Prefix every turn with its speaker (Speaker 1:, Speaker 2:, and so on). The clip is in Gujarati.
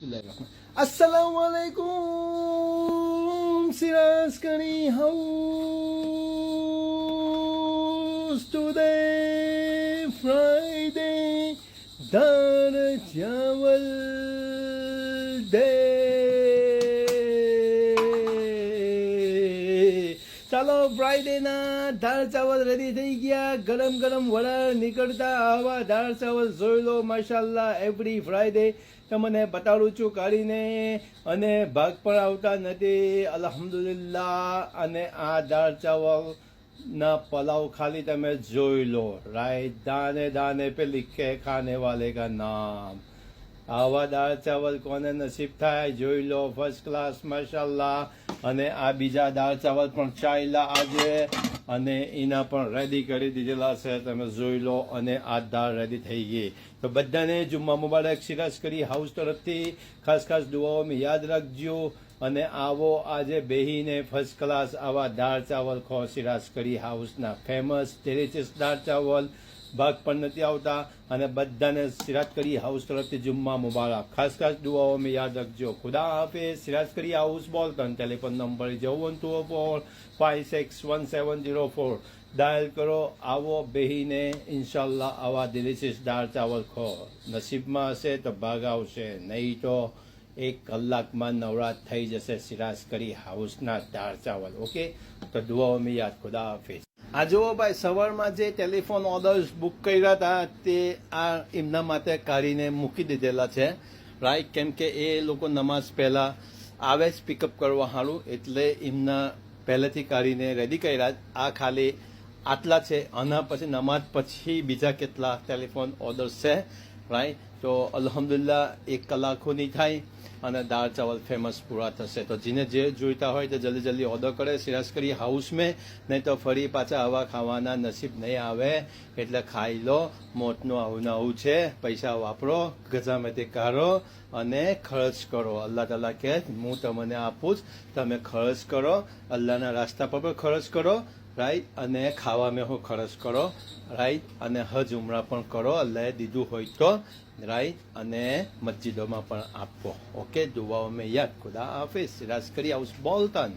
Speaker 1: Assalamualaikum Siraskani house today Friday Dar Chawal day ચાલો ફ્રાઈડે ના દાળ ચાવલ રેડી થઈ ગયા ગરમ ગરમ વડા નીકળતા આવા દાળ ચાવલ જોઈ લો માશાલ્લાહ એવરી ફ્રાઈડે તમને બતાડું છું કાઢીને અને ભાગ પણ આવતા નથી અલ્હમ્દુલિલ્લાહ અને આ દાળ ચાવલ ના પલાવ ખાલી તમે જોઈ લો રાઈટ દાને દાને પે લિખે ખાને વાલે કા નામ આવા દાળ ચાવલ કોને નસીબ થાય જોઈ લો ફર્સ્ટ ક્લાસ માશાલ્લાહ અને આ બીજા દાળ ચાવલ પણ ચાલ્યા આજે અને એના પણ રેડી કરી દીધેલા છે તમે જોઈ લો અને આ દાળ રેડી થઈ ગઈ તો બધાને જુમ્મા મુબારક સિરાજકરી હાઉસ તરફથી ખાસ ખાસ દુઆઓમાં યાદ રાખજો અને આવો આજે બેહીને ફર્સ્ટ ક્લાસ આવા દાળ ચાવલ ખો સિરાજકરી હાઉસના ફેમસ ટેરેચિસ દાળ ચાવલ ભાગ પણ નથી આવતા અને બધાને સિરાજકરી હાઉસ તરફથી જુમ્મા મુબારક ખાસ ખાસ દુઆઓમાં યાદ રાખજો ખુદા હાફિઝ સિરાજકરી હાઉસ બોલતન ટેલિફોન નંબર 01245617004 ડાયલ કરો આવો બેહીને ઇન્શાલ્લાહ આવા ડિલિશિયસ દાળ ચાવલ ખો નસીબમાં હશે તો ભાગ આવશે નહીં તો 1 કલાકમાં નવરાત થઈ જશે સિરાજકરી હાઉસના દાળ ચાવલ ઓકે તો દુઆઓમાં યાદ ખુદા હાફિઝ આ જુઓ ભાઈ સવારમાં જે ટેલિફોન ઓર્ડર્સ બુક કર્યા હતા તે આ એમના માટે કાઢીને મૂકી દીધેલા છે રાઈટ કેમ કે એ લોકો નમાઝ પહેલાં આવે જ પિકઅપ કરવા સારું એટલે એમના પહેલેથી કાઢીને રેડી કર્યા આ ખાલી આટલા છે આના પછી નમાઝ પછી બીજા કેટલા ટેલિફોન ઓર્ડર્સ છે રાઈટ તો અલ્હમ્દુલિલ્લાહ 1 કલાકોની થાય અને દાળ ચાવલ ફેમસ પૂરા થશે તો જેને જે જોઈતા હોય તો જલ્દી જલ્દી ઓર્ડર કરે સિરાજકરી હાઉસ મેં નહીં તો ફરી પાછા આવા ખાવાના નસીબ નહીં આવે એટલે ખાઈ લો મોતનું આવું આવું છે પૈસા વાપરો ગજામેથી કાઢો અને ખર્ચ કરો અલ્લાહ તાલા કહે હું તમને આપું જ તમે ખર્ચ કરો અલ્લાહના રાસ્તા પર પણ ખર્ચ કરો રાઈટ અને ખાવામાં હું ખર્ચ કરો રાઈટ અને હજ ઉમરા પણ કરો અલ્લાહે દીધું હોય તો રાઈટ અને મસ્જિદોમાં પણ આપો ઓકે દુઆઓ મેં યાદ ખુદા હાફિઝ સિરાજકરી હાઉસ બોલતન